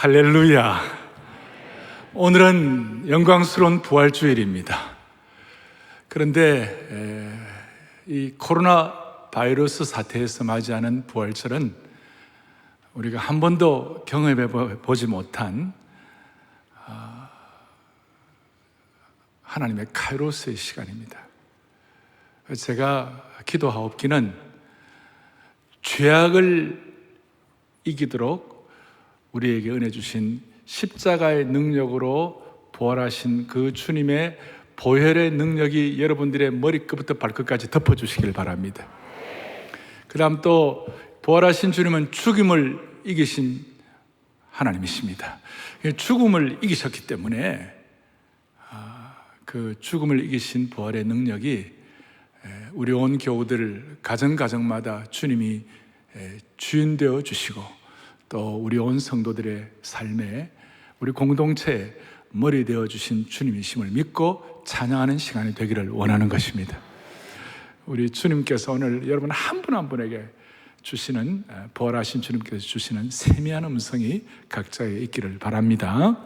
할렐루야. 오늘은 영광스러운 부활주일입니다. 그런데 이 코로나 바이러스 사태에서 맞이하는 부활절은 우리가 한 번도 경험해 보지 못한 하나님의 카이로스의 시간입니다. 제가 기도하옵기는 죄악을 이기도록 우리에게 은혜 주신 십자가의 능력으로 부활하신 그 주님의 보혈의 능력이 여러분들의 머리끝부터 발끝까지 덮어주시길 바랍니다. 그 다음 또 부활하신 주님은 죽음을 이기신 하나님이십니다. 죽음을 이기셨기 때문에 그 죽음을 이기신 부활의 능력이 우리 온 교우들 가정가정마다 주님이 주인 되어 주시고 또 우리 온 성도들의 삶에 우리 공동체의 머리 되어 주신 주님이심을 믿고 찬양하는 시간이 되기를 원하는 것입니다. 우리 주님께서 오늘 여러분 한 분 한 분에게 주시는 부활하신 주님께서 주시는 세미한 음성이 각자에게 있기를 바랍니다.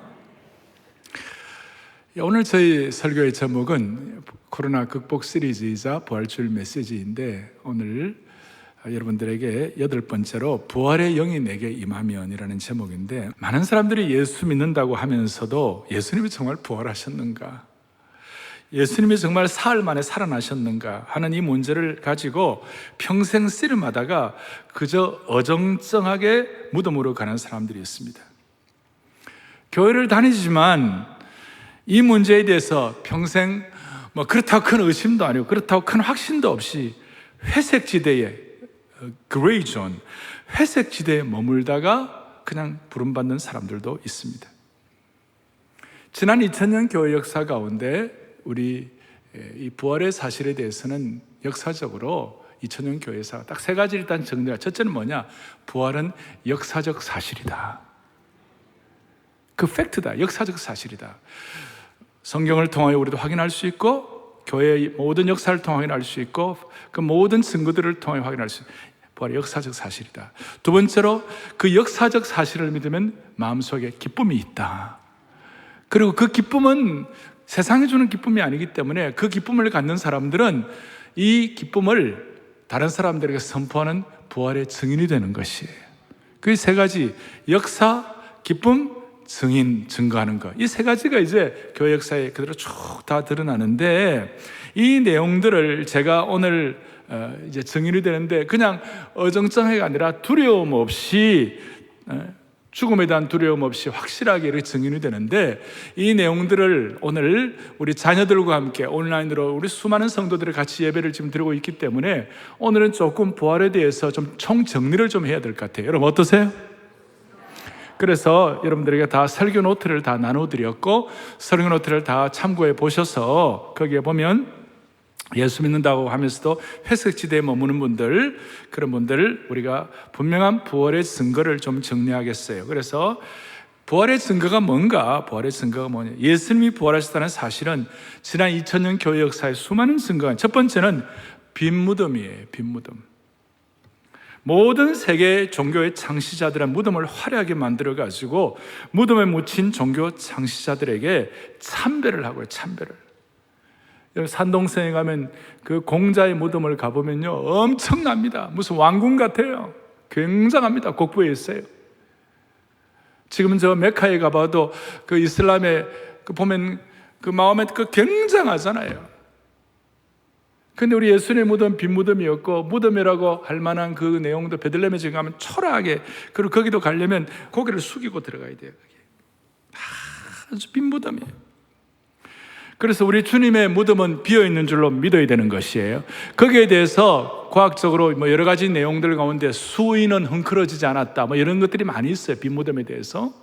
오늘 저희 설교의 제목은 코로나 극복 시리즈이자 부활주일 메시지인데 오늘 여러분들에게 8번째로 부활의 영이 내게 임하면이라는 제목인데, 많은 사람들이 예수 믿는다고 하면서도 예수님이 정말 부활하셨는가, 예수님이 정말 사흘 만에 살아나셨는가 하는 이 문제를 가지고 평생 씨름하다가 그저 어정쩡하게 무덤으로 가는 사람들이 있습니다. 교회를 다니지만 이 문제에 대해서 평생 그렇다고 큰 의심도 아니고 그렇다고 큰 확신도 없이 회색 지대에 그레이 존, 회색 지대에 머물다가 그냥 부름받는 사람들도 있습니다. 지난 2000년 교회 역사 가운데 우리 이 부활의 사실에 대해서는 역사적으로 2000년 교회사가 딱 3가지 일단 정리가, 첫째는 뭐냐? 부활은 역사적 사실이다. 그 팩트다. 역사적 사실이다. 성경을 통하여 우리도 확인할 수 있고 교회의 모든 역사를 통해 확인할 수 있고 그 모든 증거들을 통해 확인할 수 있고 부활의 역사적 사실이다. 두 번째로 그 역사적 사실을 믿으면 마음속에 기쁨이 있다. 그리고 그 기쁨은 세상이 주는 기쁨이 아니기 때문에 그 기쁨을 갖는 사람들은 이 기쁨을 다른 사람들에게 선포하는 부활의 증인이 되는 것이에요. 그 3가지, 역사, 기쁨, 증인, 증거하는 것, 이 3가지가 이제 교회 역사에 그대로 쭉 다 드러나는데, 이 내용들을 제가 오늘 이제 증인이 되는데 그냥 어정쩡하게 아니라 두려움 없이, 죽음에 대한 두려움 없이 확실하게 이렇게 증인이 되는데, 이 내용들을 오늘 우리 자녀들과 함께 온라인으로 우리 수많은 성도들이 같이 예배를 지금 드리고 있기 때문에 오늘은 조금 부활에 대해서 좀 총정리를 좀 해야 될 것 같아요. 여러분 어떠세요? 그래서 여러분들에게 다 설교 노트를 다 나눠드렸고 설교 노트를 다 참고해 보셔서 거기에 보면 예수 믿는다고 하면서도 회색 지대에 머무는 분들, 그런 분들을 우리가 분명한 부활의 증거를 좀 정리하겠어요. 그래서 부활의 증거가 뭔가? 부활의 증거가 뭐냐? 예수님이 부활하셨다는 사실은 지난 2000년 교회 역사의 수많은 증거가, 첫 번째는 빈 무덤이에요. 빈 무덤. 모든 세계 종교의 창시자들은 무덤을 화려하게 만들어가지고 무덤에 묻힌 종교 창시자들에게 참배를 하고요. 참배를. 산동성에 가면 그 공자의 무덤을 가보면요, 엄청납니다. 무슨 왕궁 같아요. 굉장합니다. 국부에 있어요. 지금 저 메카에 가봐도 그 이슬람의 그 보면 그 마음에 그 굉장하잖아요. 근데 우리 예수님의 무덤 빈 무덤이었고, 무덤이라고 할 만한 그 내용도 베들레헴에 지금 가면 초라하게, 그리고 거기도 가려면 고개를 숙이고 들어가야 돼요. 아주 빈 무덤이에요. 그래서 우리 주님의 무덤은 비어있는 줄로 믿어야 되는 것이에요. 거기에 대해서 과학적으로 여러 가지 내용들 가운데 수인은 흥크러지지 않았다, 이런 것들이 많이 있어요. 빈 무덤에 대해서.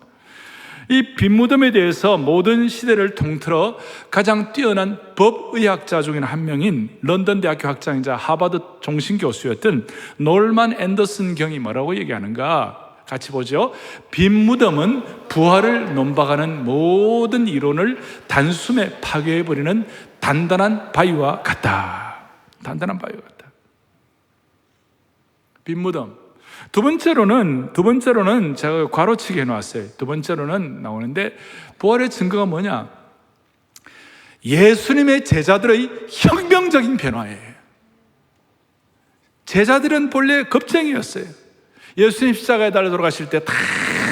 이 빈 무덤에 대해서 모든 시대를 통틀어 가장 뛰어난 법의학자 중에 한 명인 런던 대학교 학장이자 하버드 종신교수였던 놀만 앤더슨 경이 뭐라고 얘기하는가? 같이 보죠. 빈 무덤은 부활을 논박하는 모든 이론을 단숨에 파괴해버리는 단단한 바위와 같다. 단단한 바위와 같다. 빈 무덤. 두 번째로는 제가 괄호치기 해놨어요. 두 번째로는 나오는데, 부활의 증거가 뭐냐? 예수님의 제자들의 혁명적인 변화예요. 제자들은 본래 겁쟁이였어요. 예수님 십자가에 달려 돌아가실 때 다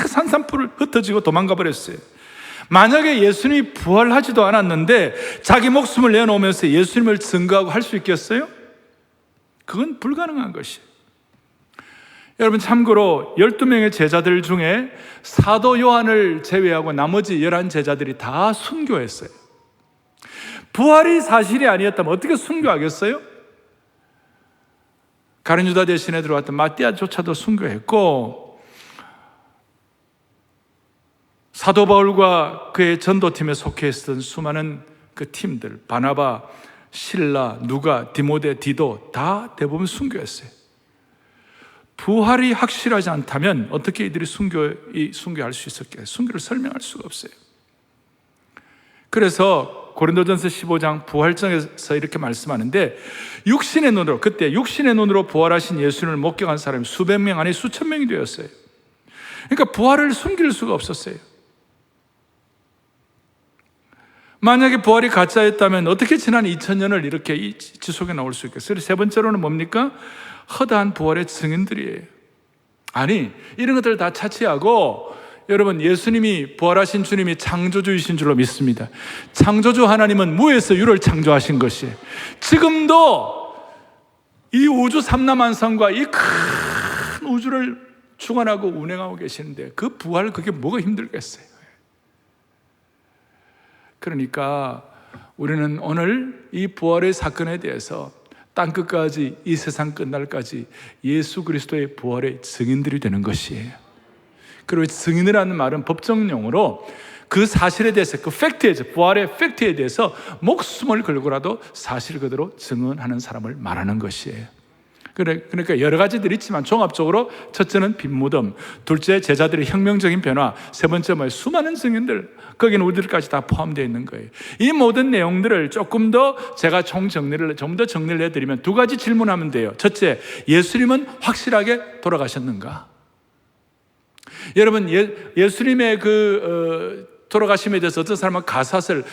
산산풀을 흩어지고 도망가 버렸어요. 만약에 예수님이 부활하지도 않았는데 자기 목숨을 내놓으면서 예수님을 증거하고 할 수 있겠어요? 그건 불가능한 것이에요. 여러분, 참고로 12명의 제자들 중에 사도 요한을 제외하고 나머지 11 제자들이 다 순교했어요. 부활이 사실이 아니었다면 어떻게 순교하겠어요? 가룟 유다 대신에 들어왔던 마띠아조차도 순교했고, 사도 바울과 그의 전도팀에 속해 있었던 수많은 그 팀들, 바나바, 실라, 누가, 디모데, 디도 다 대부분 순교했어요. 부활이 확실하지 않다면 어떻게 이들이 순교할 수 있었겠어요? 순교를 설명할 수가 없어요. 그래서 고린도전서 15장 부활장에서 이렇게 말씀하는데, 그때 육신의 눈으로 부활하신 예수님을 목격한 사람이 수백 명 아니 수천 명이 되었어요. 그러니까 부활을 숨길 수가 없었어요. 만약에 부활이 가짜였다면 어떻게 지난 2000년을 이렇게 지속해 나올 수 있겠어요? 그래서 세 번째로는 뭡니까? 허다한 부활의 증인들이에요. 아니, 이런 것들을 다 차치하고, 여러분, 예수님이 부활하신 주님이 창조주이신 줄로 믿습니다. 창조주 하나님은 무에서 유를 창조하신 것이에요. 지금도 이 우주 삼라만상과 이 큰 우주를 주관하고 운행하고 계시는데 그 부활, 그게 뭐가 힘들겠어요? 그러니까 우리는 오늘 이 부활의 사건에 대해서 땅끝까지, 이 세상 끝날까지 예수 그리스도의 부활의 증인들이 되는 것이에요. 그리고 증인이라는 말은 법정용어로 그 사실에 대해서, 그 팩트에 대해서, 부활의 팩트에 대해서 목숨을 걸고라도 사실 그대로 증언하는 사람을 말하는 것이에요. 그러니까 여러 가지들이 있지만 종합적으로 첫째는 빈무덤, 둘째 제자들의 혁명적인 변화, 세 번째 수많은 증인들, 거기는 우리들까지 다 포함되어 있는 거예요. 이 모든 내용들을 조금 더 제가 좀 더 정리를 해드리면 두 가지 질문하면 돼요. 첫째, 예수님은 확실하게 돌아가셨는가? 여러분, 예수님의 돌아가심에 대해서 어떤 사람은 가사슬,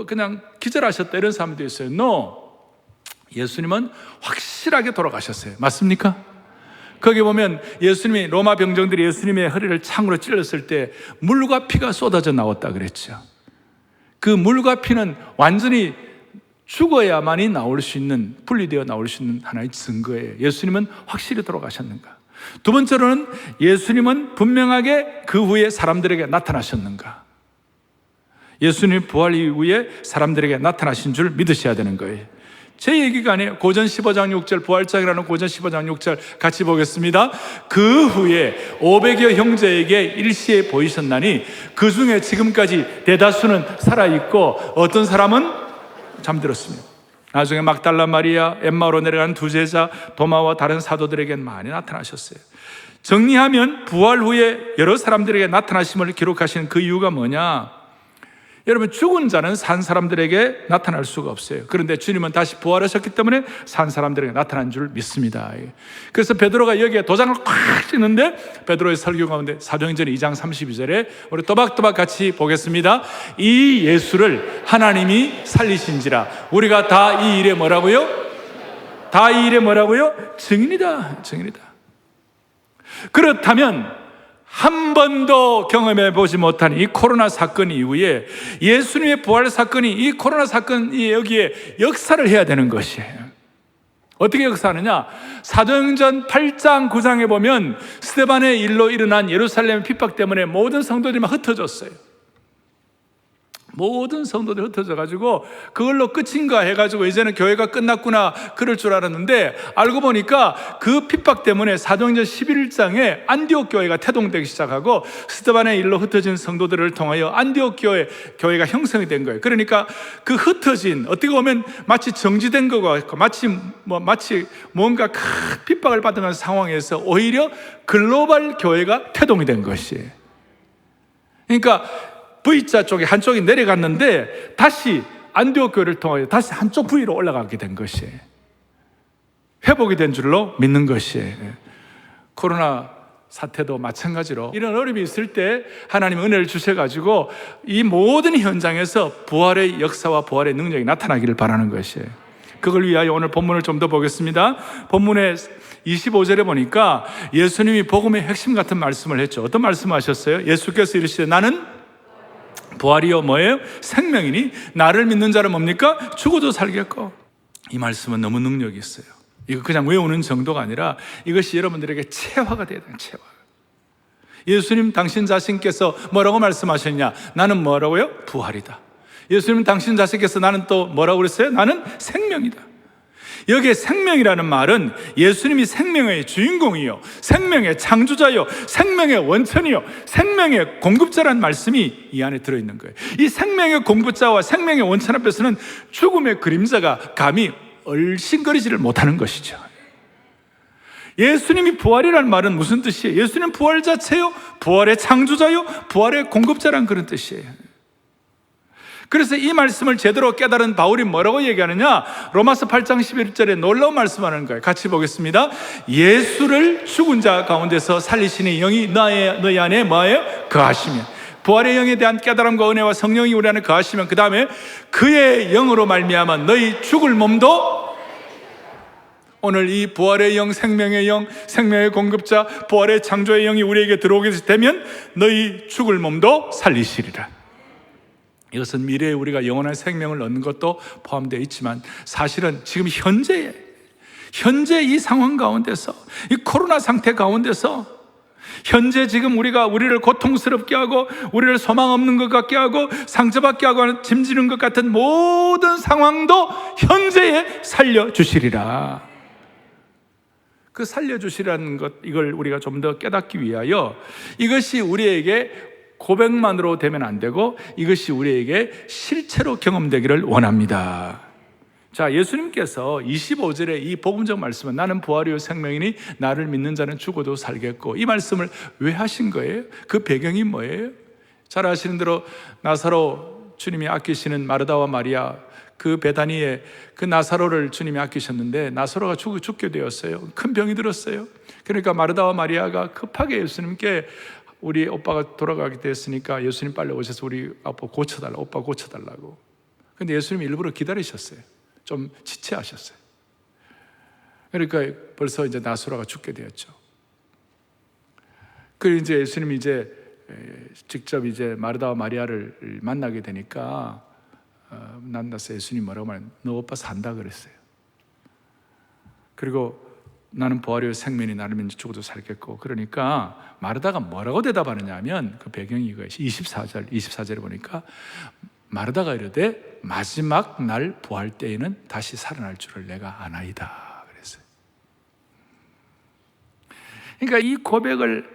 그냥 기절하셨다 이런 사람도 있어요. No. 예수님은 확실하게 돌아가셨어요. 맞습니까? 거기 보면 예수님이, 로마 병정들이 예수님의 허리를 창으로 찔렀을 때 물과 피가 쏟아져 나왔다 그랬죠. 그 물과 피는 완전히 죽어야만이 나올 수 있는, 분리되어 나올 수 있는 하나의 증거예요. 예수님은 확실히 돌아가셨는가? 두 번째로는 예수님은 분명하게 그 후에 사람들에게 나타나셨는가? 예수님 부활 이후에 사람들에게 나타나신 줄 믿으셔야 되는 거예요. 제 얘기가 아니에요. 고전 15장 6절, 부활장이라는 고전 15장 6절 같이 보겠습니다. 그 후에 500여 형제에게 일시에 보이셨나니 그 중에 지금까지 대다수는 살아있고 어떤 사람은 잠들었습니다. 나중에 막달라 마리아, 엠마오로 내려간 두 제자, 도마와 다른 사도들에게 많이 나타나셨어요. 정리하면 부활 후에 여러 사람들에게 나타나심을 기록하시는 그 이유가 뭐냐? 여러분, 죽은 자는 산 사람들에게 나타날 수가 없어요. 그런데 주님은 다시 부활하셨기 때문에 산 사람들에게 나타난 줄 믿습니다. 그래서 베드로가 여기에 도장을 꽉 찍는데, 베드로의 설교 가운데 사도행전 2장 32절에 우리 또박또박 같이 보겠습니다. 이 예수를 하나님이 살리신지라 우리가 다 이 일에 뭐라고요? 다 이 일에 뭐라고요? 증인이다. 증인이다. 그렇다면 한 번도 경험해 보지 못한 이 코로나 사건 이후에 예수님의 부활 사건이, 이 코로나 사건이 여기에 역사를 해야 되는 것이에요. 어떻게 역사하느냐? 사도행전 8장 9장에 보면 스데반의 일로 일어난 예루살렘 핍박 때문에 모든 성도들이 막 흩어졌어요. 모든 성도들이 흩어져가지고 그걸로 끝인가 해가지고 이제는 교회가 끝났구나 그럴 줄 알았는데, 알고 보니까 그 핍박 때문에 사도행전 11장에 안디옥 교회가 태동되기 시작하고 스데반의 일로 흩어진 성도들을 통하여 안디옥 교회가 형성이 된 거예요. 그러니까 그 흩어진, 어떻게 보면 마치 정지된 것 같고 마치 뭔가 큰 핍박을 받은 상황에서 오히려 글로벌 교회가 태동이 된 것이에요. 그러니까 V자 쪽에 한쪽이 내려갔는데 다시 안디옥 교회를 통하여 다시 한쪽 V로 올라가게 된 것이에요. 회복이 된 줄로 믿는 것이에요. 코로나 사태도 마찬가지로 이런 어려움이 있을 때 하나님 은혜를 주셔가지고 이 모든 현장에서 부활의 역사와 부활의 능력이 나타나기를 바라는 것이에요. 그걸 위하여 오늘 본문을 좀 더 보겠습니다. 본문의 25절에 보니까 예수님이 복음의 핵심 같은 말씀을 했죠. 어떤 말씀을 하셨어요? 예수께서 이르시되 나는 부활이요 뭐예요? 생명이니 나를 믿는 자는 뭡니까? 죽어도 살겠고. 이 말씀은 너무 능력이 있어요. 이거 그냥 외우는 정도가 아니라 이것이 여러분들에게 체화가 돼야 돼요. 체화. 예수님 당신 자신께서 뭐라고 말씀하셨냐? 나는 뭐라고요? 부활이다. 예수님 당신 자신께서 나는 또 뭐라고 그랬어요? 나는 생명이다. 여기에 생명이라는 말은 예수님이 생명의 주인공이요, 생명의 창조자요, 생명의 원천이요, 생명의 공급자라는 말씀이 이 안에 들어있는 거예요. 이 생명의 공급자와 생명의 원천 앞에서는 죽음의 그림자가 감히 얼씬거리지를 못하는 것이죠. 예수님이 부활이라는 말은 무슨 뜻이에요? 예수님 부활 자체요, 부활의 창조자요, 부활의 공급자라는 그런 뜻이에요. 그래서 이 말씀을 제대로 깨달은 바울이 뭐라고 얘기하느냐? 로마서 8장 11절에 놀라운 말씀하는 거예요. 같이 보겠습니다. 예수를 죽은 자 가운데서 살리시는 영이 너희 안에 뭐예요? 거하시면, 부활의 영에 대한 깨달음과 은혜와 성령이 우리 안에 거하시면, 그 다음에 그의 영으로 말미암아 너희 죽을 몸도, 오늘 이 부활의 영, 생명의 영, 생명의 공급자, 부활의 창조의 영이 우리에게 들어오게 되면 너희 죽을 몸도 살리시리라. 이것은 미래에 우리가 영원한 생명을 얻는 것도 포함되어 있지만, 사실은 지금 현재 이 상황 가운데서, 이 코로나 상태 가운데서, 현재 지금 우리를 고통스럽게 하고 우리를 소망 없는 것 같게 하고 상처받게 하고 짐지는 것 같은 모든 상황도 현재에 살려주시리라. 그 살려주시라는 것, 이걸 우리가 좀 더 깨닫기 위하여 이것이 우리에게 고백만으로 되면 안 되고 이것이 우리에게 실체로 경험되기를 원합니다. 자, 예수님께서 25절에 이 복음적 말씀은 나는 부활이요 생명이니 나를 믿는 자는 죽어도 살겠고, 이 말씀을 왜 하신 거예요? 그 배경이 뭐예요? 잘 아시는 대로 나사로, 주님이 아끼시는 마르다와 마리아, 그 베다니에 그 나사로를 주님이 아끼셨는데 나사로가 죽게 되었어요. 큰 병이 들었어요. 그러니까 마르다와 마리아가 급하게 예수님께, 우리 오빠가 돌아가게 됐으니까 예수님 빨리 오셔서 우리 아빠 고쳐달라, 오빠 고쳐달라고. 근데 예수님이 일부러 기다리셨어요. 좀 지체하셨어요. 그러니까 벌써 이제 나사로가 죽게 되었죠. 그리고 이제 예수님이 이제 직접 이제 마르다와 마리아를 만나게 되니까 만나서 예수님 뭐라고 말해요? 너 오빠 산다 그랬어요. 그리고 나는 부활이요 생명이 나를 믿는 죽어도 살겠고. 그러니까 마르다가 뭐라고 대답하느냐 하면 그 배경이 이거예요. 24절에 보니까 마르다가 이르되 마지막 날 부활 때에는 다시 살아날 줄을 내가 아나이다 그랬어요. 그러니까 이 고백을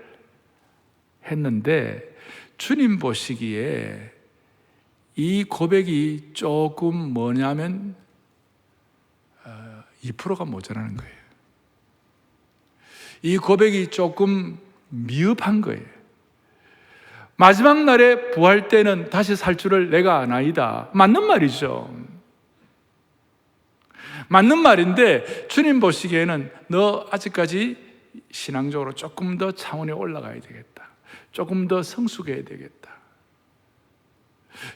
했는데 주님 보시기에 이 고백이 조금 뭐냐면 2%가 모자라는 거예요. 이 고백이 조금 미흡한 거예요. 마지막 날에 부활 때는 다시 살 줄을 내가 아나이다. 맞는 말이죠. 맞는 말인데 주님 보시기에는 너 아직까지 신앙적으로 조금 더 차원에 올라가야 되겠다. 조금 더 성숙해야 되겠다.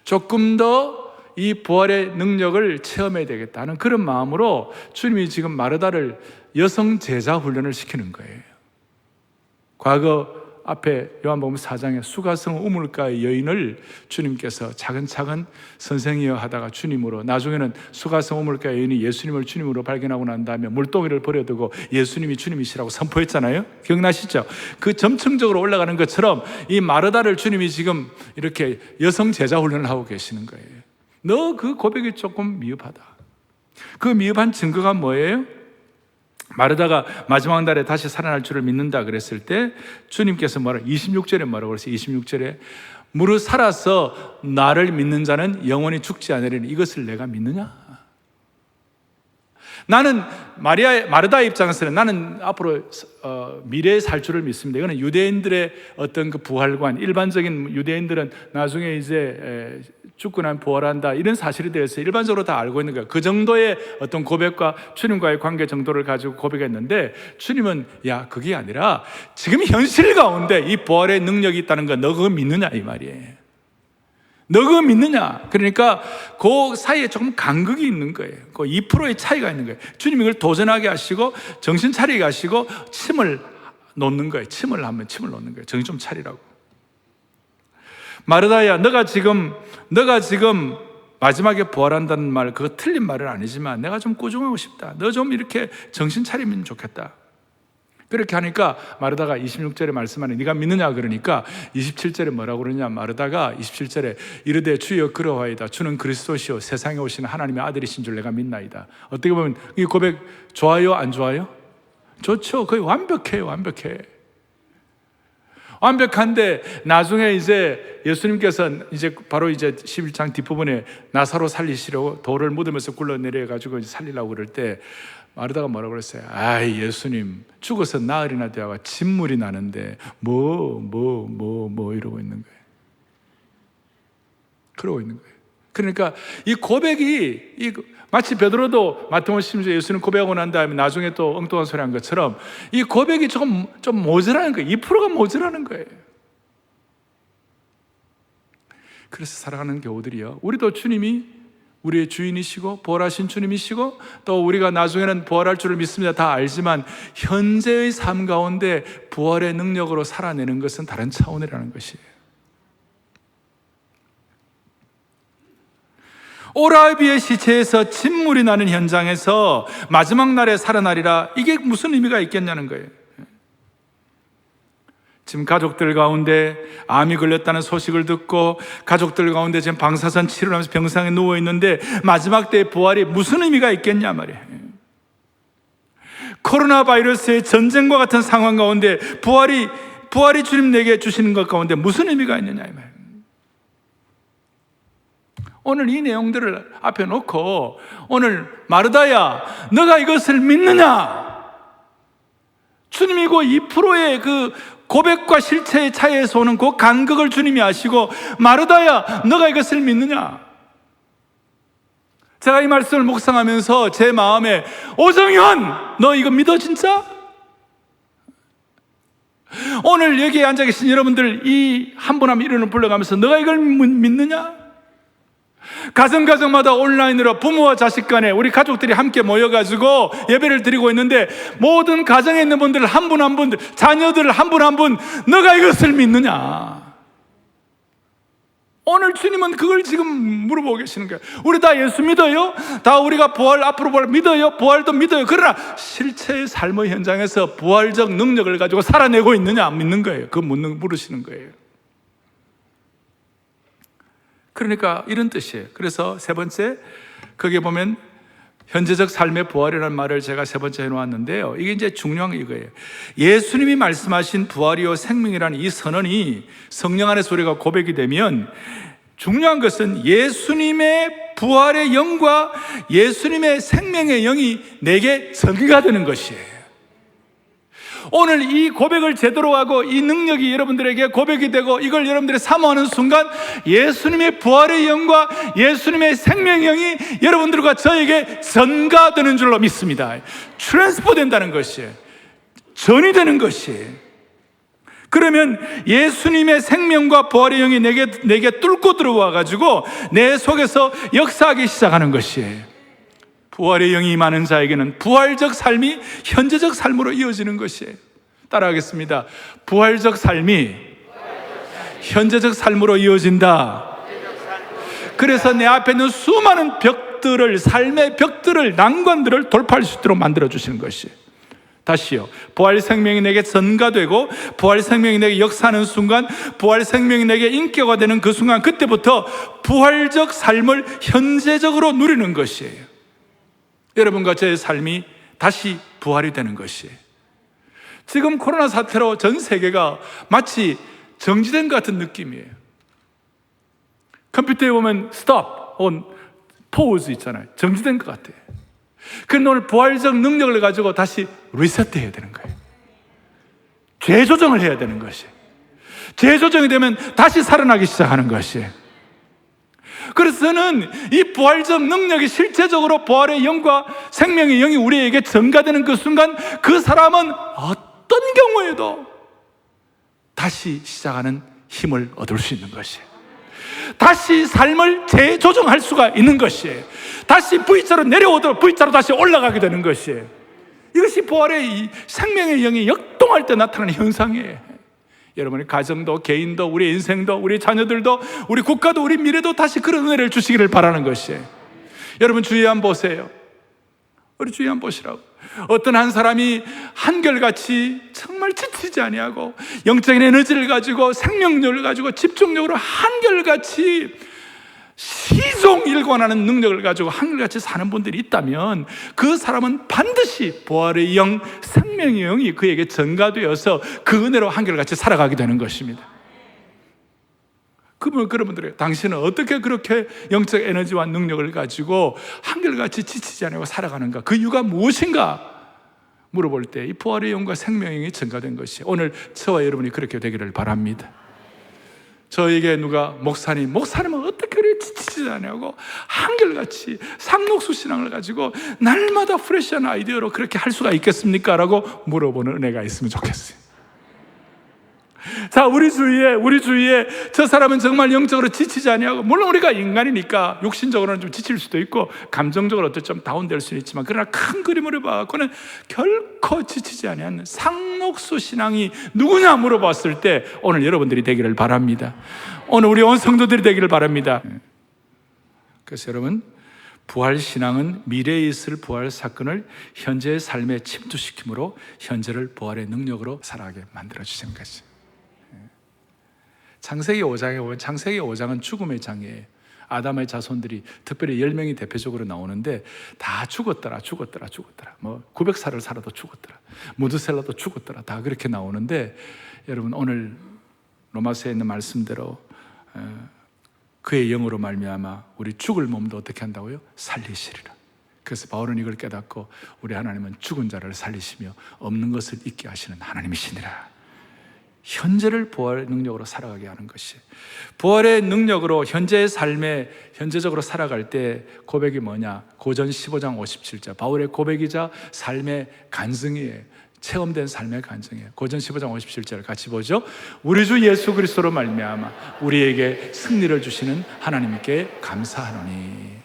조금 더 이 부활의 능력을 체험해야 되겠다는 그런 마음으로 주님이 지금 마르다를 여성 제자 훈련을 시키는 거예요. 과거 앞에 요한복음 4장에 수가성 우물가의 여인을 주님께서 차근차근 선생이여 하다가 주님으로, 나중에는 수가성 우물가의 여인이 예수님을 주님으로 발견하고 난 다음에 물동이를 버려두고 예수님이 주님이시라고 선포했잖아요. 기억나시죠? 그 점층적으로 올라가는 것처럼 이 마르다를 주님이 지금 이렇게 여성 제자 훈련을 하고 계시는 거예요. 너 그 고백이 조금 미흡하다. 그 미흡한 증거가 뭐예요? 마르다가 마지막 날에 다시 살아날 줄을 믿는다 그랬을 때 주님께서 26절에 뭐라고 그랬어요? 26절에 무릇 살아서 나를 믿는 자는 영원히 죽지 않으리니 이것을 내가 믿느냐? 나는 마르다의 입장에서는 나는 앞으로 미래에 살 줄을 믿습니다. 이거는 유대인들의 어떤 그 부활관, 일반적인 유대인들은 나중에 이제 죽고 나면 부활한다, 이런 사실에 대해서 일반적으로 다 알고 있는 거예요. 그 정도의 어떤 고백과 주님과의 관계 정도를 가지고 고백했는데, 주님은 야, 그게 아니라 지금 현실 가운데 이 부활의 능력이 있다는 거 너 그거 믿느냐 이 말이에요. 너 그거 믿느냐? 그러니까 그 사이에 조금 간극이 있는 거예요. 그 2%의 차이가 있는 거예요. 주님이 이걸 도전하게 하시고 정신 차리게 하시고 침을 놓는 거예요. 침을 놓는 거예요. 정신 좀 차리라고. 마르다야, 너가 지금 마지막에 부활한다는 말, 그거 틀린 말은 아니지만 내가 좀 꾸중하고 싶다. 너 좀 이렇게 정신 차리면 좋겠다. 그렇게 하니까 마르다가 26절에 말씀하는, 네가 믿느냐 그러니까 27절에 뭐라고 그러냐, 마르다가 27절에 이르되 주여 그러하이다. 주는 그리스도시요 세상에 오시는 하나님의 아들이신 줄 내가 믿나이다. 어떻게 보면 이 고백 좋아요 안 좋아요? 좋죠. 거의 완벽해요. 완벽한데 나중에 이제 예수님께서 이제 바로 이제 11장 뒷부분에 나사로 살리시려고 돌을 묻으면서 굴러내려 가지고 살리려고 그럴 때 마르다가 뭐라고 그랬어요? 아이, 예수님 죽어서 나흘이나 되어가 진물이 나는데 뭐 이러고 있는 거예요. 그러고 있는 거예요. 그러니까 이 고백이 마치 베드로도 마태복음 16절에 예수님 고백하고 난 다음에 나중에 또 엉뚱한 소리 한 것처럼 이 고백이 좀 모자라는 거예요. 2%가 모자라는 거예요. 그래서 사랑하는 교우들이요, 우리도 주님이 우리의 주인이시고 부활하신 주님이시고 또 우리가 나중에는 부활할 줄을 믿습니다. 다 알지만 현재의 삶 가운데 부활의 능력으로 살아내는 것은 다른 차원이라는 것이에요. 오라비의 시체에서 진물이 나는 현장에서 마지막 날에 살아나리라, 이게 무슨 의미가 있겠냐는 거예요. 지금 가족들 가운데 암이 걸렸다는 소식을 듣고 가족들 가운데 지금 방사선 치료를 하면서 병상에 누워 있는데 마지막 때의 부활이 무슨 의미가 있겠냐 말이에요. 코로나 바이러스의 전쟁과 같은 상황 가운데 부활이 주님 내게 주시는 것 가운데 무슨 의미가 있느냐 이 말이에요. 오늘 이 내용들을 앞에 놓고 오늘 마르다야, 너가 이것을 믿느냐? 주님이고 2%의 그 고백과 실체의 차이에서 오는 그 간극을 주님이 아시고, 마르다야, 너가 이것을 믿느냐? 제가 이 말씀을 묵상하면서 제 마음에, 오정현, 너 이거 믿어 진짜? 오늘 여기에 앉아 계신 여러분들 이 한 분 한 분 이름을 불러가면서 너가 이걸 믿느냐? 가정마다 온라인으로 부모와 자식 간에 우리 가족들이 함께 모여가지고 예배를 드리고 있는데 모든 가정에 있는 분들 한 분 한 분, 자녀들 한 분 한 분, 너가 이것을 믿느냐? 오늘 주님은 그걸 지금 물어보고 계시는 거예요. 우리 다 예수 믿어요? 다 우리가 앞으로 부활 믿어요? 부활도 믿어요. 그러나 실체의 삶의 현장에서 부활적 능력을 가지고 살아내고 있느냐 안 믿는 거예요. 그거 물으시는 거예요. 그러니까 이런 뜻이에요. 그래서 세 번째, 거기에 보면 현재적 삶의 부활이라는 말을 제가 세 번째 해놓았는데요, 이게 이제 중요한 이거예요. 예수님이 말씀하신 부활이요 생명이라는 이 선언이 성령 안에서 우리가 고백이 되면 중요한 것은 예수님의 부활의 영과 예수님의 생명의 영이 내게 전가 되는 것이에요. 오늘 이 고백을 제대로 하고 이 능력이 여러분들에게 고백이 되고 이걸 여러분들이 사모하는 순간 예수님의 부활의 영과 예수님의 생명의 영이 여러분들과 저에게 전가되는 줄로 믿습니다. 트랜스포 된다는 것이에요. 전이 되는 것이에요. 그러면 예수님의 생명과 부활의 영이 내게 뚫고 들어와 가지고 내 속에서 역사하기 시작하는 것이에요. 부활의 영이 임하는 자에게는 부활적 삶이 현재적 삶으로 이어지는 것이에요. 따라하겠습니다. 부활적 삶이 현재적 삶으로 이어진다. 그래서 내 앞에 있는 수많은 벽들을, 삶의 벽들을, 난관들을 돌파할 수 있도록 만들어주시는 것이에요. 다시요. 부활 생명이 내게 전가되고 부활 생명이 내게 역사하는 순간, 부활 생명이 내게 인격화 되는 그 순간, 그때부터 부활적 삶을 현재적으로 누리는 것이에요. 여러분과 저의 삶이 다시 부활이 되는 것이에요. 지금 코로나 사태로 전 세계가 마치 정지된 것 같은 느낌이에요. 컴퓨터에 보면 스톱 혹은 포즈 있잖아요. 정지된 것 같아요. 그런데 오늘 부활적 능력을 가지고 다시 리셋해야 되는 거예요. 재조정을 해야 되는 것이에요. 재조정이 되면 다시 살아나기 시작하는 것이에요. 그래서 저는 이 부활적 능력이 실제적으로 부활의 영과 생명의 영이 우리에게 전가되는 그 순간, 그 사람은 어떤 경우에도 다시 시작하는 힘을 얻을 수 있는 것이에요. 다시 삶을 재조정할 수가 있는 것이에요. 다시 V자로 내려오도록 V자로 다시 올라가게 되는 것이에요. 이것이 부활의 이 생명의 영이 역동할 때 나타나는 현상이에요. 여러분의 가정도, 개인도, 우리 인생도, 우리 자녀들도, 우리 국가도, 우리 미래도 다시 그런 은혜를 주시기를 바라는 것이에요. 여러분 주위 한번 보세요. 우리 주위 한번 보시라고. 어떤 한 사람이 한결같이 정말 지치지 아니하고 영적인 에너지를 가지고 생명력을 가지고 집중력으로 한결같이 시종일관하는 능력을 가지고 한결같이 사는 분들이 있다면, 그 사람은 반드시 부활의 영, 생명의 영이 그에게 전가되어서 그 은혜로 한결같이 살아가게 되는 것입니다. 그런 분들에게 당신은 어떻게 그렇게 영적 에너지와 능력을 가지고 한결같이 지치지 않고 살아가는가? 그 이유가 무엇인가? 물어볼 때 이 부활의 영과 생명의 영이 전가된 것이, 오늘 저와 여러분이 그렇게 되기를 바랍니다. 저에게 누가 목사님은 어떻게 그렇게 지치지 않냐고 한결같이 상록수 신앙을 가지고 날마다 프레시한 아이디어로 그렇게 할 수가 있겠습니까? 라고 물어보는 은혜가 있으면 좋겠어요. 자, 우리 주위에 저 사람은 정말 영적으로 지치지 않냐고. 물론 우리가 인간이니까 육신적으로는 좀 지칠 수도 있고 감정적으로 좀 다운될 수는 있지만, 그러나 큰 그림으로 봐서는 결코 지치지 않는 상록수 신앙이 누구냐 물어봤을 때 오늘 여러분들이 되기를 바랍니다. 오늘 우리 온 성도들이 되기를 바랍니다. 그래서 여러분, 부활신앙은 미래에 있을 부활 사건을 현재의 삶에 침투시킴으로 현재를 부활의 능력으로 살아가게 만들어주시는 것이죠. 창세기 5장에 보면, 창세기 5장은 죽음의 장이에요. 아담의 자손들이 특별히 10명이 대표적으로 나오는데 다 죽었더라. 뭐 900살을 살아도 죽었더라. 무드셀라도 죽었더라. 다 그렇게 나오는데, 여러분 오늘 로마서에 있는 말씀대로 그의 영으로 말미암아 우리 죽을 몸도 어떻게 한다고요? 살리시리라. 그래서 바울은 이걸 깨닫고, 우리 하나님은 죽은 자를 살리시며 없는 것을 있게 하시는 하나님이시니라. 현재를 부활의 능력으로 살아가게 하는 것이, 부활의 능력으로 현재의 삶에 현재적으로 살아갈 때 고백이 뭐냐? 고전 15장 57절, 바울의 고백이자 삶의 간증이에요. 체험된 삶의 간증이에요. 고전 15장 57절 같이 보죠. 우리 주 예수 그리스도로 말미암아 우리에게 승리를 주시는 하나님께 감사하노니.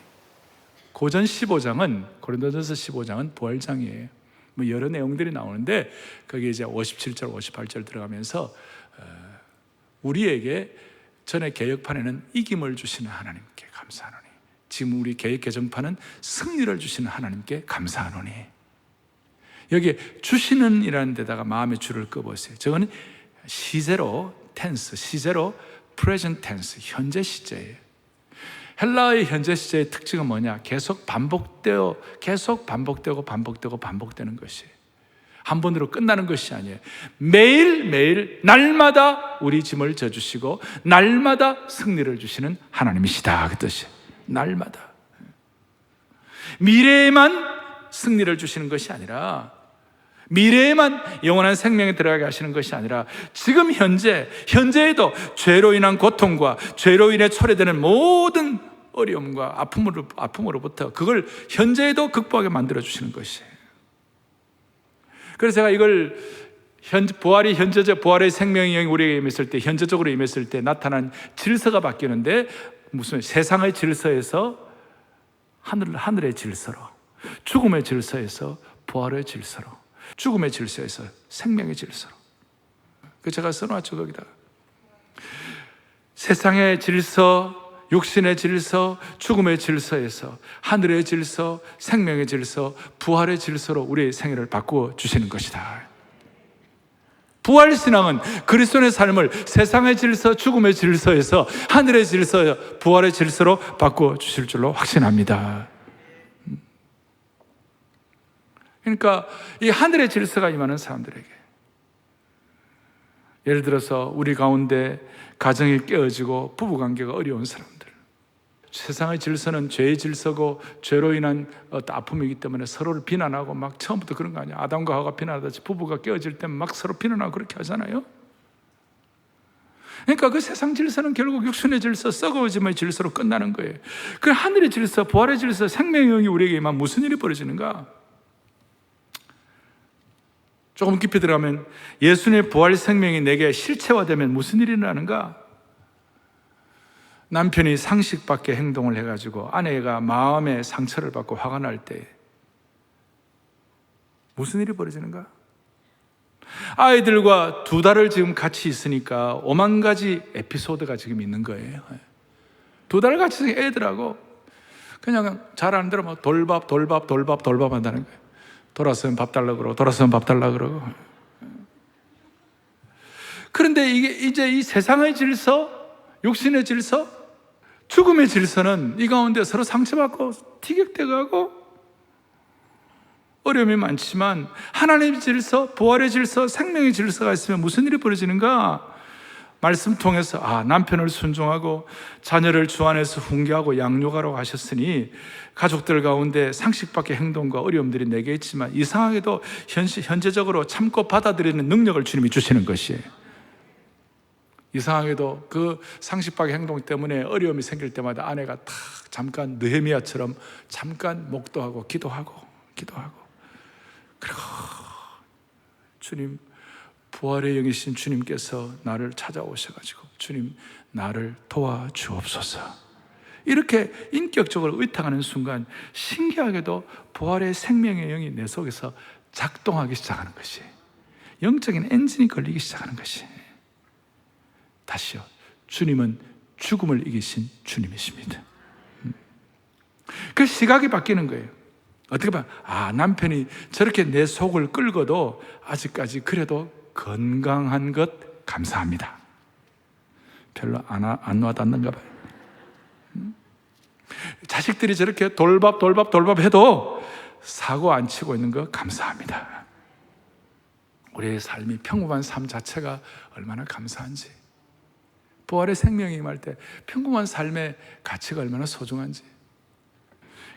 고전 15장은, 고린도전서 15장은 부활장이에요. 뭐 여러 내용들이 나오는데, 거기 이제 57절, 58절 들어가면서 우리에게 전에 개혁판에는 이김을 주시는 하나님께 감사하노니, 지금 우리 개혁 개정판은 승리를 주시는 하나님께 감사하노니. 여기 주시는 이라는 데다가 마음의 줄을 꺼보세요. 저거는 시제로 텐스, 시제로 프레젠트 텐스, 현재 시제예요. 헬라어의 현재 시제의 특징은 뭐냐? 계속 반복되고 반복되는 것이에요. 한 번으로 끝나는 것이 아니에요. 매일매일 날마다 우리 짐을 져주시고 날마다 승리를 주시는 하나님이시다, 그 뜻이에요. 날마다. 미래에만 승리를 주시는 것이 아니라, 미래에만 영원한 생명에 들어가게 하시는 것이 아니라, 지금 현재에도 죄로 인한 고통과 죄로 인해 초래되는 모든 어려움과 아픔으로부터 그걸 현재에도 극복하게 만들어 주시는 것이에요. 그래서 제가 이걸 부활이 현재적, 부활의 생명의 영이 우리에게 임했을 때, 현재적으로 임했을 때 나타난 질서가 바뀌는데, 무슨 세상의 질서에서 하늘의 질서로, 죽음의 질서에서 부활의 질서로, 죽음의 질서에서 생명의 질서로. 그 제가 써놨죠, 거기다. 세상의 질서, 육신의 질서, 죽음의 질서에서 하늘의 질서, 생명의 질서, 부활의 질서로 우리의 생애를 바꾸어 주시는 것이다. 부활신앙은 그리스도의 삶을 세상의 질서, 죽음의 질서에서 하늘의 질서, 부활의 질서로 바꾸어 주실 줄로 확신합니다. 그러니까 이 하늘의 질서가 임하는 사람들에게, 예를 들어서 우리 가운데 가정이 깨어지고 부부관계가 어려운 사람들, 세상의 질서는 죄의 질서고 죄로 인한 어떤 아픔이기 때문에 서로를 비난하고 막 처음부터 그런 거 아니야. 아담과 하와가 비난하듯이 부부가 깨어질 때는 막 서로 비난하고 그렇게 하잖아요. 그러니까 그 세상 질서는 결국 육신의 질서, 썩어짐의 질서로 끝나는 거예요. 그 하늘의 질서, 부활의 질서, 생명의 영이 우리에게 임하면 무슨 일이 벌어지는가? 조금 깊이 들어가면 예수님의 부활 생명이 내게 실체화되면 무슨 일이 일어나는가? 남편이 상식 밖의 행동을 해가지고 아내가 마음의 상처를 받고 화가 날 때 무슨 일이 벌어지는가? 아이들과 2달을 지금 같이 있으니까 5만 가지 에피소드가 지금 있는 거예요. 2달 같이 있으니까 애들하고 그냥 잘 안 들어 막 돌밥 한다는 거예요. 돌아서면 밥 달라고 그러고 돌아서면 밥 달라고 그러고. 그런데 이게 이제 이 세상의 질서, 육신의 질서, 죽음의 질서는 이 가운데 서로 상처받고 티격태격하고 어려움이 많지만 하나님의 질서, 부활의 질서, 생명의 질서가 있으면 무슨 일이 벌어지는가? 말씀 통해서 남편을 순종하고 자녀를 주 안에서 훈계하고 양육하라고 하셨으니 가족들 가운데 상식 밖의 행동과 어려움들이 내게 있지만 이상하게도 현재적으로 참고 받아들이는 능력을 주님이 주시는 것이에요. 이상하게도 그 상식 밖의 행동 때문에 어려움이 생길 때마다 아내가 탁 잠깐 느헤미야처럼 잠깐 목도하고 기도하고 그리고 주님, 부활의 영이신 주님께서 나를 찾아오셔가지고 주님, 나를 도와주옵소서, 이렇게 인격적으로 의탁하는 순간 신기하게도 부활의 생명의 영이 내 속에서 작동하기 시작하는 것이, 영적인 엔진이 걸리기 시작하는 것이. 다시요, 주님은 죽음을 이기신 주님이십니다. 그 시각이 바뀌는 거예요. 어떻게 보면 남편이 저렇게 내 속을 끌고도 아직까지 그래도 건강한 것 감사합니다. 별로 안 와닿는가 봐요. 자식들이 저렇게 돌밥 해도 사고 안 치고 있는 거 감사합니다. 우리의 삶이 평범한 삶 자체가 얼마나 감사한지, 부활의 생명이 임할 때 평범한 삶의 가치가 얼마나 소중한지.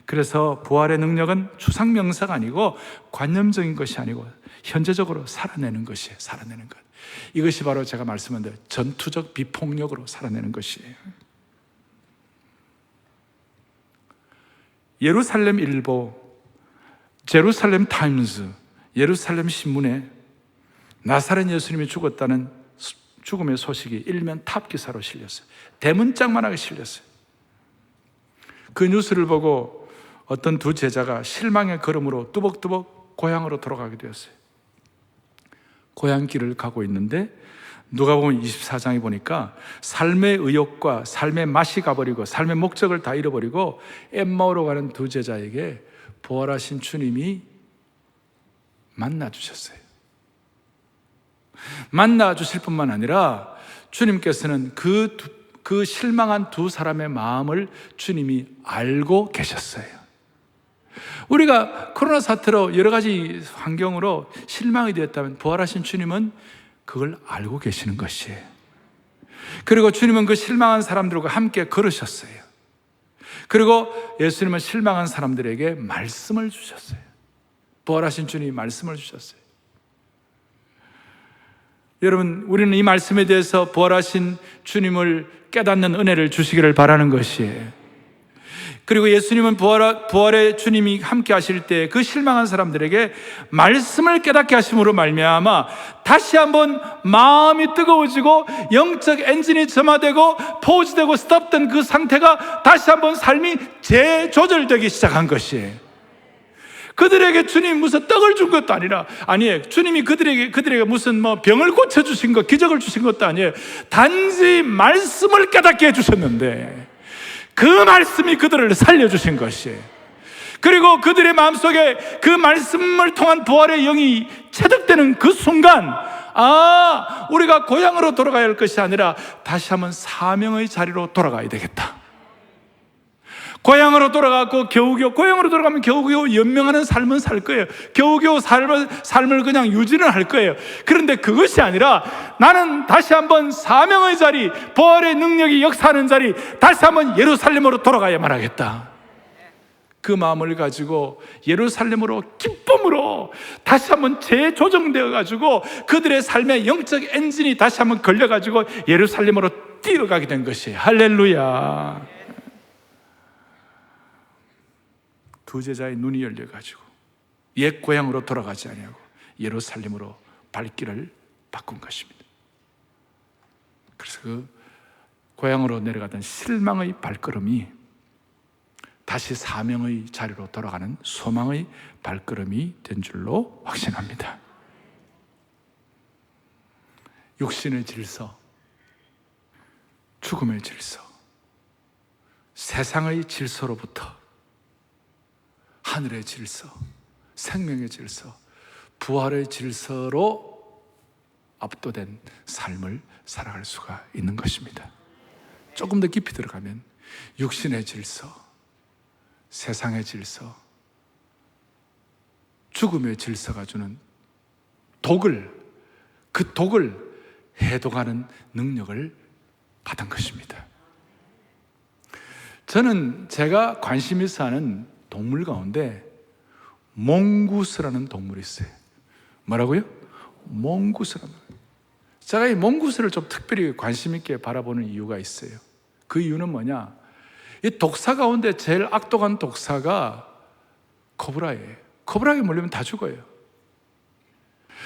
그래서 부활의 능력은 추상명사가 아니고 관념적인 것이 아니고 현재적으로 살아내는 것이에요. 살아내는 것. 이것이 바로 제가 말씀한 대로 전투적 비폭력으로 살아내는 것이에요. 예루살렘 일보, 제루살렘 타임즈, 예루살렘 신문에 나사렛 예수님이 죽었다는 죽음의 소식이 일면 탑 기사로 실렸어요. 대문짝만하게 실렸어요. 그 뉴스를 보고 어떤 2 제자가 실망의 걸음으로 뚜벅뚜벅 고향으로 돌아가게 되었어요. 고향길을 가고 있는데 누가복음 24장에 보니까 삶의 의욕과 삶의 맛이 가버리고 삶의 목적을 다 잃어버리고 엠마오로 가는 2 제자에게 부활하신 주님이 만나주셨어요. 만나주실 뿐만 아니라 주님께서는 그 실망한 2 사람의 마음을 주님이 알고 계셨어요. 우리가 코로나 사태로 여러 가지 환경으로 실망이 되었다면 부활하신 주님은 그걸 알고 계시는 것이에요. 그리고 주님은 그 실망한 사람들과 함께 걸으셨어요. 그리고 예수님은 실망한 사람들에게 말씀을 주셨어요. 부활하신 주님이 말씀을 주셨어요. 여러분, 우리는 이 말씀에 대해서 부활하신 주님을 깨닫는 은혜를 주시기를 바라는 것이에요. 그리고 예수님은 부활의 주님이 함께 하실 때 그 실망한 사람들에게 말씀을 깨닫게 하심으로 말미암아 다시 한번 마음이 뜨거워지고 영적 엔진이 점화되고 포즈되고 스톱된 그 상태가 다시 한번 삶이 재조절되기 시작한 것이에요. 그들에게 주님이 무슨 떡을 준 것도 아니에요. 주님이 그들에게 무슨 병을 고쳐주신 것, 기적을 주신 것도 아니에요. 단지 말씀을 깨닫게 해주셨는데 그 말씀이 그들을 살려주신 것이에요. 그리고 그들의 마음속에 그 말씀을 통한 부활의 영이 체득되는 그 순간 우리가 고향으로 돌아가야 할 것이 아니라 다시 한번 사명의 자리로 돌아가야 되겠다. 고향으로 돌아가고 고향으로 돌아가면 겨우겨우 연명하는 삶은 살 거예요. 겨우겨우 삶을 그냥 유지는 할 거예요. 그런데 그것이 아니라 나는 다시 한번 사명의 자리, 부활의 능력이 역사하는 자리, 다시 한번 예루살렘으로 돌아가야만 하겠다. 그 마음을 가지고 예루살렘으로 기쁨으로 다시 한번 재조정되어 가지고 그들의 삶의 영적 엔진이 다시 한번 걸려 가지고 예루살렘으로 뛰어가게 된 것이 할렐루야. 두 제자의 눈이 열려 가지고 옛 고향으로 돌아가지 아니하고 예루살렘으로 발길을 바꾼 것입니다. 그래서 그 고향으로 내려가던 실망의 발걸음이 다시 사명의 자리로 돌아가는 소망의 발걸음이 된 줄로 확신합니다. 육신의 질서, 죽음의 질서, 세상의 질서로부터 하늘의 질서, 생명의 질서, 부활의 질서로 압도된 삶을 살아갈 수가 있는 것입니다. 조금 더 깊이 들어가면 육신의 질서, 세상의 질서, 죽음의 질서가 주는 그 독을 해독하는 능력을 받은 것입니다. 저는 제가 관심 있어 하는 동물 가운데 몽구스라는 동물이 있어요. 뭐라고요? 몽구스라는. 제가 이 몽구스를 좀 특별히 관심 있게 바라보는 이유가 있어요. 그 이유는 뭐냐? 이 독사 가운데 제일 악독한 독사가 코브라예요. 코브라에 물리면 다 죽어요.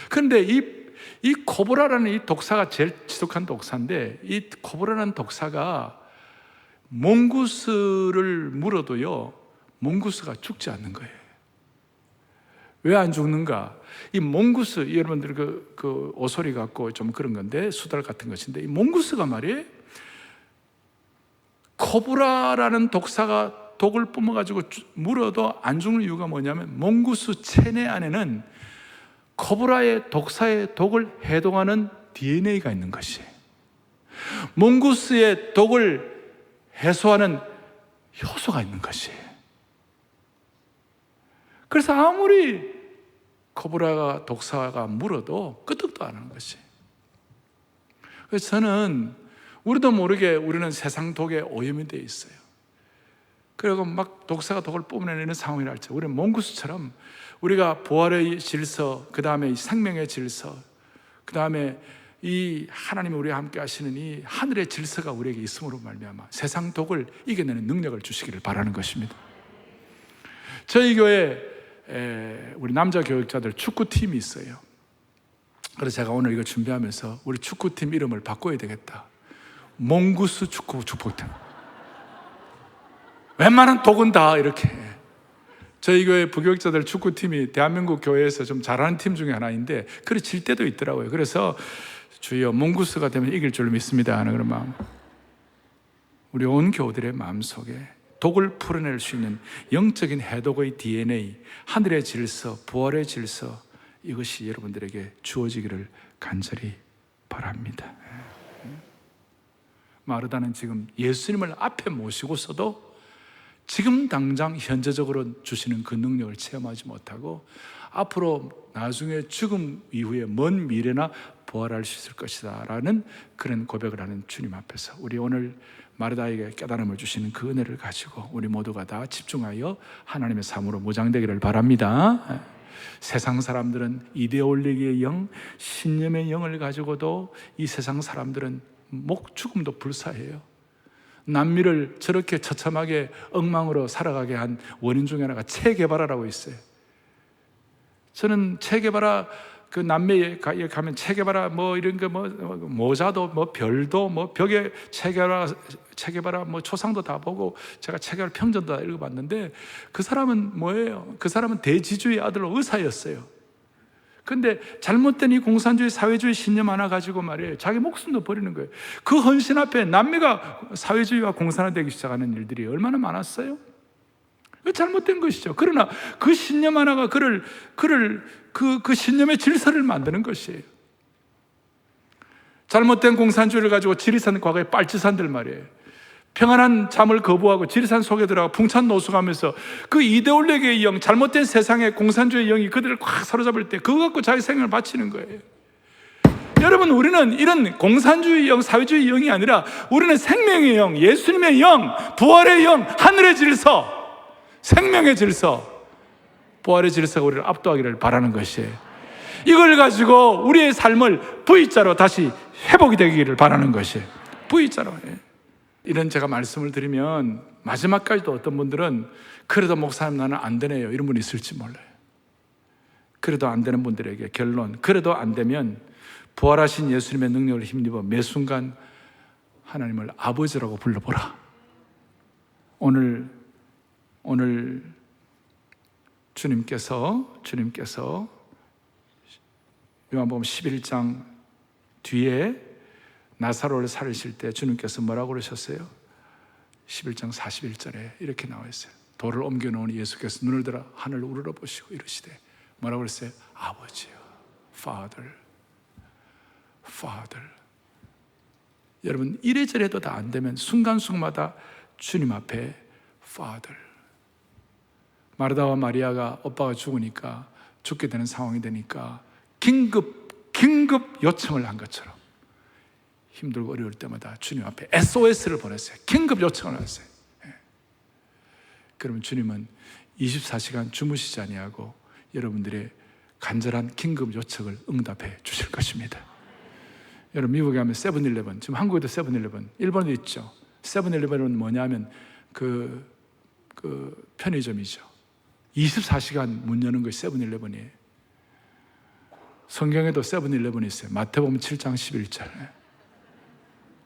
그런데 이 코브라라는 이 독사가 제일 지독한 독사인데, 이 코브라라는 독사가 몽구스를 물어도요, 몽구스가 죽지 않는 거예요. 왜 안 죽는가? 이 몽구스, 여러분들 그 오소리 같고 좀 그런 건데, 수달 같은 것인데, 이 몽구스가 말이에요, 코브라라는 독사가 독을 뿜어가지고 물어도 안 죽는 이유가 뭐냐면, 몽구스 체내 안에는 코브라의 독사의 독을 해독하는 DNA가 있는 것이에요. 몽구스의 독을 해소하는 효소가 있는 것이에요. 그래서 아무리 코브라가 독사가 물어도 끄떡도 안 하는 것이에요. 그래서 저는 우리도 모르게 우리는 세상 독에 오염이 되어 있어요. 그리고 막 독사가 독을 뿜어내는 상황이라 할지, 우리는 몽구스처럼 우리가 부활의 질서, 그 다음에 생명의 질서, 그 다음에 이 하나님이 우리와 함께 하시는 이 하늘의 질서가 우리에게 있음으로 말미암아 세상 독을 이겨내는 능력을 주시기를 바라는 것입니다. 저희 교회 우리 남자 교육자들 축구팀이 있어요. 그래서 제가 오늘 이거 준비하면서 우리 축구팀 이름을 바꿔야 되겠다. 몽구스 축구팀. 웬만한 독은 다 이렇게. 저희 교회 부교육자들 축구팀이 대한민국 교회에서 좀 잘하는 팀 중에 하나인데, 그래 질 때도 있더라고요. 그래서 주여 몽구스가 되면 이길 줄 믿습니다 하는 그런 마음. 우리 온 교우들의 마음속에 독을 풀어낼 수 있는 영적인 해독의 DNA, 하늘의 질서, 부활의 질서, 이것이 여러분들에게 주어지기를 간절히 바랍니다. 마르다는 지금 예수님을 앞에 모시고서도 지금 당장 현재적으로 주시는 그 능력을 체험하지 못하고 앞으로 나중에 죽음 이후에 먼 미래나 부활할 수 있을 것이다 라는 그런 고백을 하는 주님 앞에서 우리 오늘 마르다에게 깨달음을 주시는 그 은혜를 가지고 우리 모두가 다 집중하여 하나님의 삶으로 무장되기를 바랍니다. 세상 사람들은 이데올리기의 영, 신념의 영을 가지고도 이 세상 사람들은 죽음도 불사해요. 남미를 저렇게 처참하게 엉망으로 살아가게 한 원인 중에 하나가 체게바라라고 있어요. 저는 체게바라 그 남미에 가면 체게바라 뭐 이런 거 뭐 모자도 뭐 별도 뭐 벽에 체게바라 뭐 초상도 다 보고 제가 체게바라 평전도 다 읽어봤는데, 그 사람은 뭐예요? 그 사람은 대지주의 아들로 의사였어요. 근데 잘못된 이 공산주의 사회주의 신념 하나 가지고 말이에요, 자기 목숨도 버리는 거예요. 그 헌신 앞에 남미가 사회주의와 공산화되기 시작하는 일들이 얼마나 많았어요? 잘못된 것이죠. 그러나 그 신념 하나가 그 신념의 질서를 만드는 것이에요. 잘못된 공산주의를 가지고 지리산 과거의 빨치산들 말이에요, 평안한 잠을 거부하고 지리산 속에 들어가 풍찬 노숙하면서 그 이데올리기의 영, 잘못된 세상의 공산주의 영이 그들을 꽉 사로잡을 때 그거 갖고 자기 생명을 바치는 거예요. 여러분, 우리는 이런 공산주의 영, 사회주의 영이 아니라 우리는 생명의 영, 예수님의 영, 부활의 영, 하늘의 질서, 생명의 질서, 부활의 질서가 우리를 압도하기를 바라는 것이에요. 이걸 가지고 우리의 삶을 V자로 다시 회복이 되기를 바라는 것이에요. V자로. 이런 제가 말씀을 드리면 마지막까지도 어떤 분들은 그래도 목사님 나는 안 되네요, 이런 분이 있을지 몰라요. 그래도 안 되는 분들에게 결론, 그래도 안 되면 부활하신 예수님의 능력을 힘입어 매 순간 하나님을 아버지라고 불러보라. 오늘 주님께서 요한복음 11장 뒤에 나사로를 살리실 때 주님께서 뭐라고 그러셨어요? 11장 41절에 이렇게 나와 있어요. 돌을 옮겨 놓으니 예수께서 눈을 들어 하늘을 우러러 보시고 이러시되 뭐라고 그랬어요? 아버지요, Father. 여러분 이래저래도 다 안 되면 순간순간마다 주님 앞에 Father. 마르다와 마리아가 오빠가 죽으니까, 죽게 되는 상황이 되니까 긴급 요청을 한 것처럼 힘들고 어려울 때마다 주님 앞에 SOS를 보냈어요. 긴급 요청을 했어요. 그러면 주님은 24시간 주무시지 아니하고 여러분들의 간절한 긴급 요청을 응답해 주실 것입니다. 여러분 미국에 가면 세븐일레븐, 지금 한국에도 세븐일레븐, 일본에도 있죠. 세븐일레븐은 뭐냐면 그 편의점이죠. 24시간 문 여는 것이 세븐일레븐이에요. 성경에도 세븐일레븐이 있어요. 마태복음 7장 11절.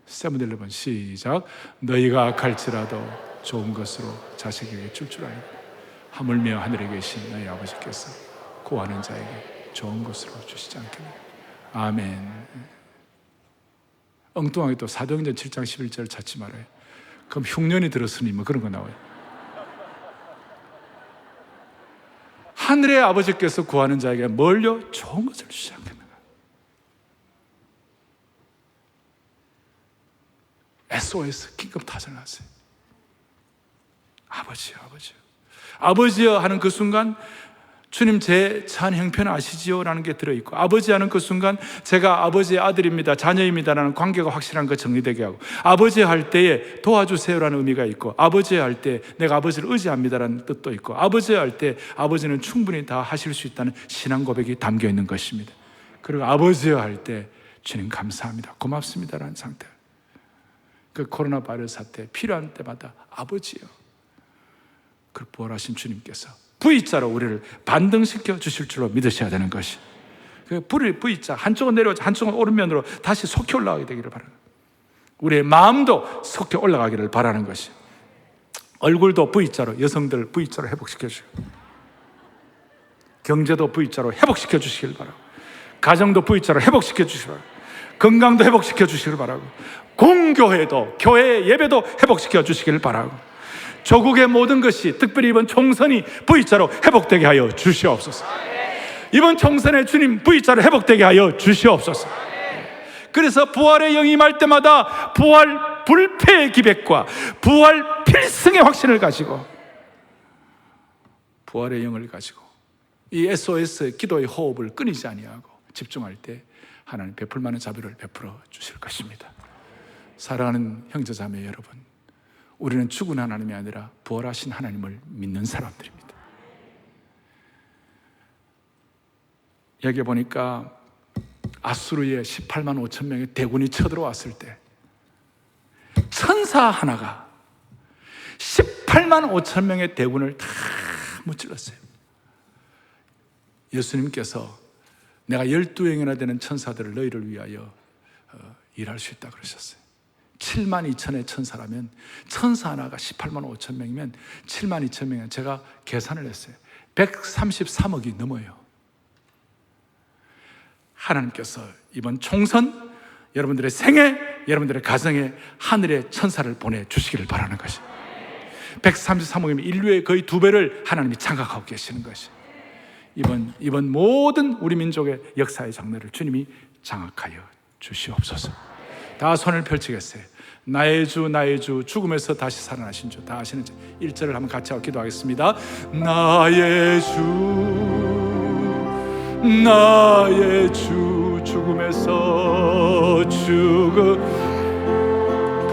세븐일레븐 시작. 너희가 갈지라도 좋은 것으로 자식에게 줄 알고 하물며 하늘에 계신 너희 아버지께서 구하는 자에게 좋은 것으로 주시지 않겠느냐. 아멘. 엉뚱하게 또 사도행전 7장 11절을 찾지 말아요. 그럼 흉년이 들었으니 뭐 그런 거 나와요. 하늘의 아버지께서 구하는 자에게 뭘요? 좋은 것을 주시지 않겠는가. SOS 긴급 타전을 하세요. 아버지요 하는 그 순간 주님 제 산 형편 아시지요? 라는 게 들어있고, 아버지 하는 그 순간 제가 아버지의 아들입니다, 자녀입니다 라는 관계가 확실한 거 정리되게 하고, 아버지 할 때에 도와주세요라는 의미가 있고, 아버지 할 때 내가 아버지를 의지합니다라는 뜻도 있고, 아버지 할 때 아버지는 충분히 다 하실 수 있다는 신앙 고백이 담겨 있는 것입니다. 그리고 아버지 할 때 주님 감사합니다, 고맙습니다라는 상태. 그 코로나 바이러스 사태 필요한 때마다 아버지요. 그 부활하신 주님께서 V자로 우리를 반등시켜 주실 줄로 믿으셔야 되는 것이, 그 V자 한쪽은 내려오지 한쪽은 오른면으로 다시 속히 올라가게 되기를 바라는, 우리의 마음도 속히 올라가기를 바라는 것이, 얼굴도 V자로, 여성들 V자로 회복시켜 주시고, 경제도 V자로 회복시켜 주시길 바라고, 가정도 V자로 회복시켜 주시길 바라고, 건강도 회복시켜 주시길 바라고, 공교회도, 교회 예배도 회복시켜 주시길 바라고, 조국의 모든 것이, 특별히 이번 총선이 V자로 회복되게 하여 주시옵소서. 이번 총선에 주님 V자로 회복되게 하여 주시옵소서. 그래서 부활의 영이 임할 때마다 부활 불패의 기백과 부활 필승의 확신을 가지고, 부활의 영을 가지고 이 SOS 기도의 호흡을 끊이지 아니하고 집중할 때 하나님 베풀 만한 자비를 베풀어 주실 것입니다. 사랑하는 형제자매 여러분, 우리는 죽은 하나님이 아니라 부활하신 하나님을 믿는 사람들입니다. 여기 보니까 아수르의 18만 5천 명의 대군이 쳐들어왔을 때 천사 하나가 18만 5천 명의 대군을 다 무찔렀어요. 예수님께서 내가 12행이나 되는 천사들을 너희를 위하여 일할 수 있다 그러셨어요. 7만 2천의 천사라면 천사 하나가 18만 5천 명이면 7만 2천 명이면 제가 계산을 했어요. 133억이 넘어요. 하나님께서 이번 총선, 여러분들의 생애, 여러분들의 가정에 하늘의 천사를 보내주시기를 바라는 것이, 133억이면 인류의 거의 2배를 하나님이 장악하고 계시는 것이, 이번 모든 우리 민족의 역사의 장르를 주님이 장악하여 주시옵소서. 다 손을 펼치겠어요. 나의 주 나의 주, 죽음에서 다시 살아나신 주, 다 아시는 1절을 한번 같이 하고 기도하겠습니다. 나의 주 나의 주, 죽음에서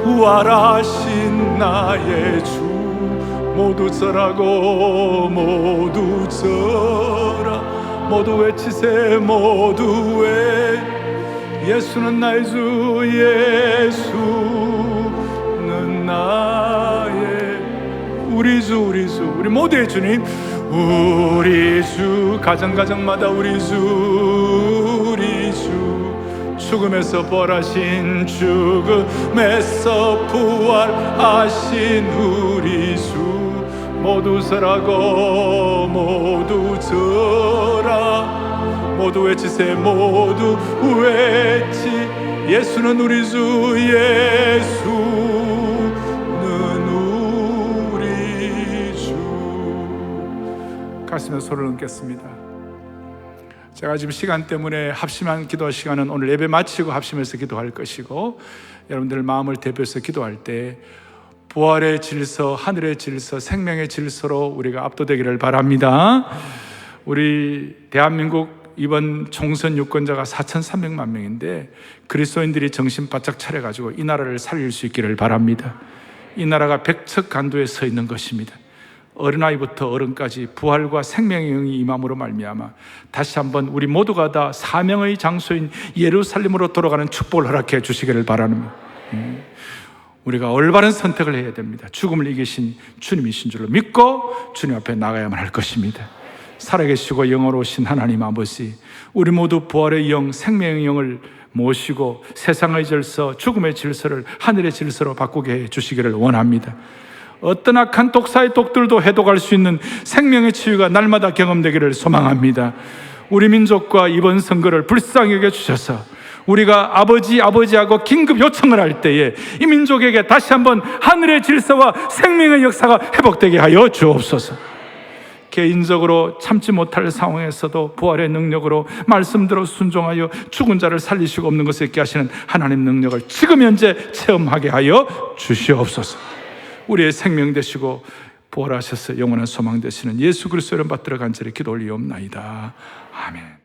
부활하신 나의 주, 모두 절하고 모두 절하 모두 외치세 모두 외 예수는 나의 주 예수는 나의 우리 주 우리 모두의 주님 우리 주 가정가정마다 우리 주 죽음에서 부활하신 죽음에서 부활하신 우리 주 모두 절하고 모두 절하 모두 외치세 모두 외치 예수는 우리 주 예수는 우리 주 가슴에 손을 얹겠습니다. 제가 지금 시간 때문에 합심한 기도 시간은 오늘 예배 마치고 합심해서 기도할 것이고 여러분들 마음을 대표해서 기도할 때 부활의 질서, 하늘의 질서, 생명의 질서로 우리가 압도되기를 바랍니다. 우리 대한민국 이번 총선 유권자가 4,300만 명인데 그리스도인들이 정신 바짝 차려가지고 이 나라를 살릴 수 있기를 바랍니다. 이 나라가 백척간도에 서 있는 것입니다. 어린아이부터 어른까지 부활과 생명의 영이 임함으로 말미암아 다시 한번 우리 모두가 다 사명의 장소인 예루살렘으로 돌아가는 축복을 허락해 주시기를 바랍니다. 우리가 올바른 선택을 해야 됩니다. 죽음을 이기신 주님이신 줄로 믿고 주님 앞에 나가야만 할 것입니다. 살아계시고 영원하신 하나님 아버지, 우리 모두 부활의 영, 생명의 영을 모시고 세상의 질서, 죽음의 질서를 하늘의 질서로 바꾸게 해 주시기를 원합니다. 어떤 악한 독사의 독들도 해독할 수 있는 생명의 치유가 날마다 경험되기를 소망합니다. 우리 민족과 이번 선거를 불쌍히 여겨주셔서 우리가 아버지하고 긴급 요청을 할 때에 이 민족에게 다시 한번 하늘의 질서와 생명의 역사가 회복되게 하여 주옵소서. 개인적으로 참지 못할 상황에서도 부활의 능력으로 말씀대로 순종하여 죽은 자를 살리시고 없는 것을 있게 하시는 하나님 능력을 지금 현재 체험하게 하여 주시옵소서. 우리의 생명 되시고 부활하셔서 영원한 소망 되시는 예수 그리스도 이름 받들어 간절히 기도 올리옵나이다. 아멘.